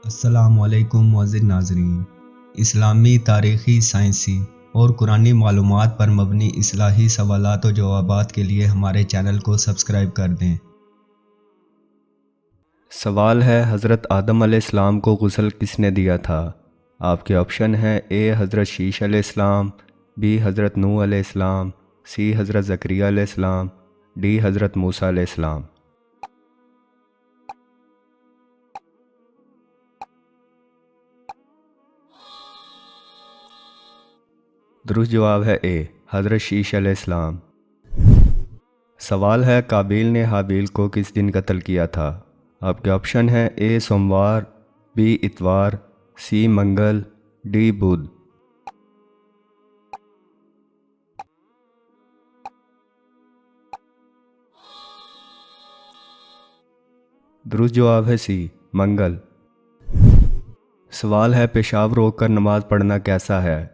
السلام علیکم معزز ناظرین، اسلامی تاریخی، سائنسی اور قرآنی معلومات پر مبنی اصلاحی سوالات و جوابات کے لیے ہمارے چینل کو سبسکرائب کر دیں۔ سوال ہے، حضرت آدم علیہ السلام کو غسل کس نے دیا تھا؟ آپ کے آپشن ہیں: اے حضرت شیش علیہ السلام، بی حضرت نوح علیہ السلام، سی حضرت زکریہ علیہ السلام، ڈی حضرت موسیٰ علیہ السلام۔ درست جواب ہے اے حضرت شیش علیہ السلام۔ سوال ہے، قابیل نے حابیل کو کس دن قتل کیا تھا؟ آپ کے آپشن ہیں: اے سوموار، بی اتوار، سی منگل، ڈی بدھ۔ درست جواب ہے سی منگل۔ سوال ہے، پیشاب روک کر نماز پڑھنا کیسا ہے؟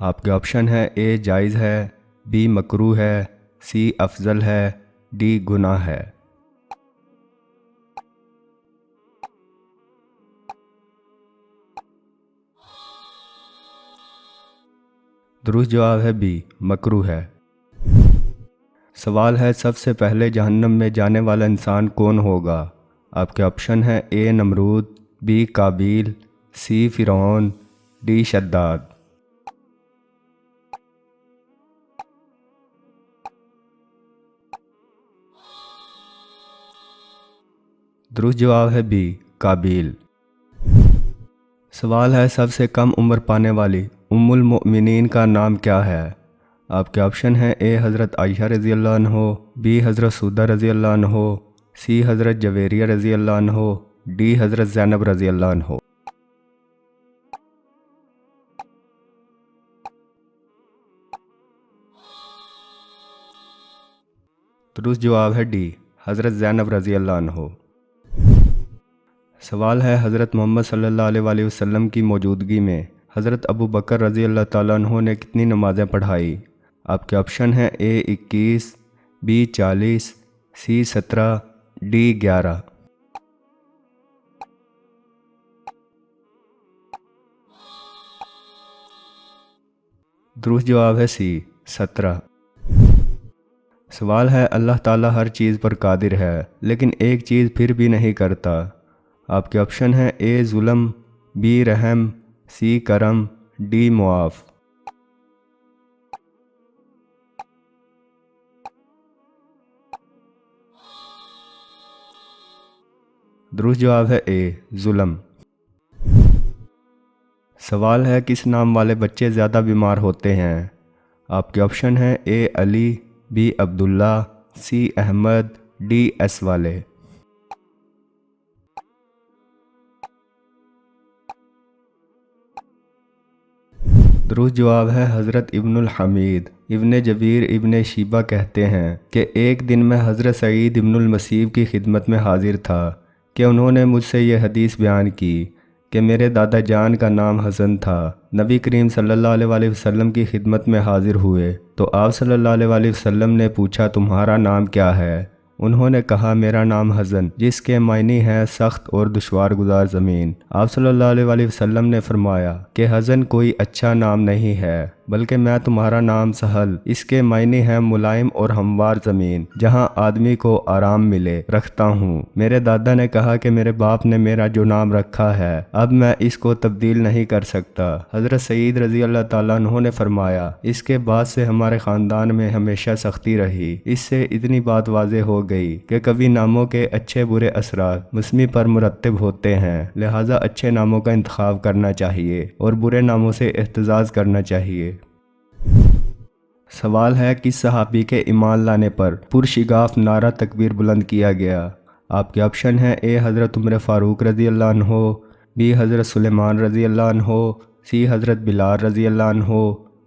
آپ کے آپشن ہیں: اے جائز ہے، بی مکروہ ہے، سی افضل ہے، ڈی گناہ ہے۔ درست جواب ہے بی مکروہ ہے۔ سوال ہے، سب سے پہلے جہنم میں جانے والا انسان کون ہوگا؟ آپ کے آپشن ہیں: اے نمرود، بی قابیل، سی فرعون، ڈی شداد۔ درست جواب ہے بی قابیل۔ سوال ہے، سب سے کم عمر پانے والی المؤمنین کا نام کیا ہے؟ آپ کے آپشن ہیں: اے حضرت عائشہ رضی اللہ عنہ، بی حضرت سودہ رضی اللہ عنہ، سی حضرت جویریہ رضی اللہ عنہ، ڈی حضرت زینب رضی اللہ عنہ۔ درست جواب ہے ڈی حضرت زینب رضی اللہ عنہ۔ سوال ہے، حضرت محمد صلی اللہ علیہ وسلم کی موجودگی میں حضرت ابو بکر رضی اللہ تعالیٰ عنہ نے کتنی نمازیں پڑھائی؟ آپ کے آپشن ہیں: اے 21، بی 40، سی 17، ڈی 11۔ درست جواب ہے سی 17۔ سوال ہے، اللہ تعالیٰ ہر چیز پر قادر ہے لیکن ایک چیز پھر بھی نہیں کرتا۔ آپ کے آپشن ہیں: اے ظلم، بی رحم، سی کرم، ڈی معاف۔ درست جواب ہے اے ظلم۔ سوال ہے، کس نام والے بچے زیادہ بیمار ہوتے ہیں؟ آپ کے آپشن ہیں: A Ali, B Abdullah, C Ahmed, D S والے۔ درست جواب ہے حضرت ابن الحمید۔ ابن جبیر ابن شیبہ کہتے ہیں کہ ایک دن میں حضرت سعید ابن المسیب کی خدمت میں حاضر تھا کہ انہوں نے مجھ سے یہ حدیث بیان کی کہ میرے دادا جان کا نام حسن تھا۔ نبی کریم صلی اللہ علیہ وسلم کی خدمت میں حاضر ہوئے تو آپ صلی اللہ علیہ وسلم نے پوچھا، تمہارا نام کیا ہے؟ انہوں نے کہا، میرا نام حزن، جس کے معنی ہے سخت اور دشوار گزار زمین۔ آپ صلی اللہ علیہ وسلم نے فرمایا کہ حزن کوئی اچھا نام نہیں ہے بلکہ میں تمہارا نام سہل، اس کے معنی ہے ملائم اور ہموار زمین جہاں آدمی کو آرام ملے، رکھتا ہوں۔ میرے دادا نے کہا کہ میرے باپ نے میرا جو نام رکھا ہے اب میں اس کو تبدیل نہیں کر سکتا۔ حضرت سعید رضی اللہ تعالیٰ عنہ نے فرمایا، اس کے بعد سے ہمارے خاندان میں ہمیشہ سختی رہی۔ اس سے اتنی بات واضح ہو گئی کہ کبھی ناموں کے اچھے برے اثرات مسمی پر مرتب ہوتے ہیں، لہٰذا اچھے ناموں کا انتخاب کرنا چاہیے اور برے ناموں سے احتراز کرنا چاہیے۔ سوال ہے، کس صحابی کے ایمان لانے پر پرشگاف نعرہ تکبیر بلند کیا گیا؟ آپ کے آپشن ہیں: اے حضرت عمر فاروق رضی اللہ عنہ، بی حضرت سلیمان رضی اللہ عنہ، سی حضرت بلال رضی اللہ عنہ،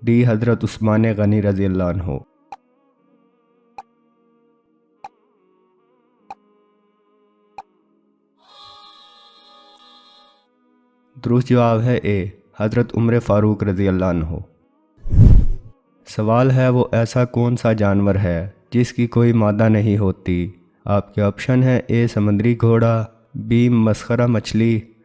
ڈی حضرت عثمان غنی رضی اللہ عنہ۔ درست جواب ہے اے حضرت عمر فاروق رضی اللہ عنہ۔ سوال ہے، وہ ایسا کون سا جانور ہے جس کی کوئی مادہ نہیں ہوتی؟ آپ کے آپشن ہیں: اے سمندری گھوڑا، بی مسخرہ مچھلی،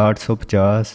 850,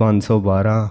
512,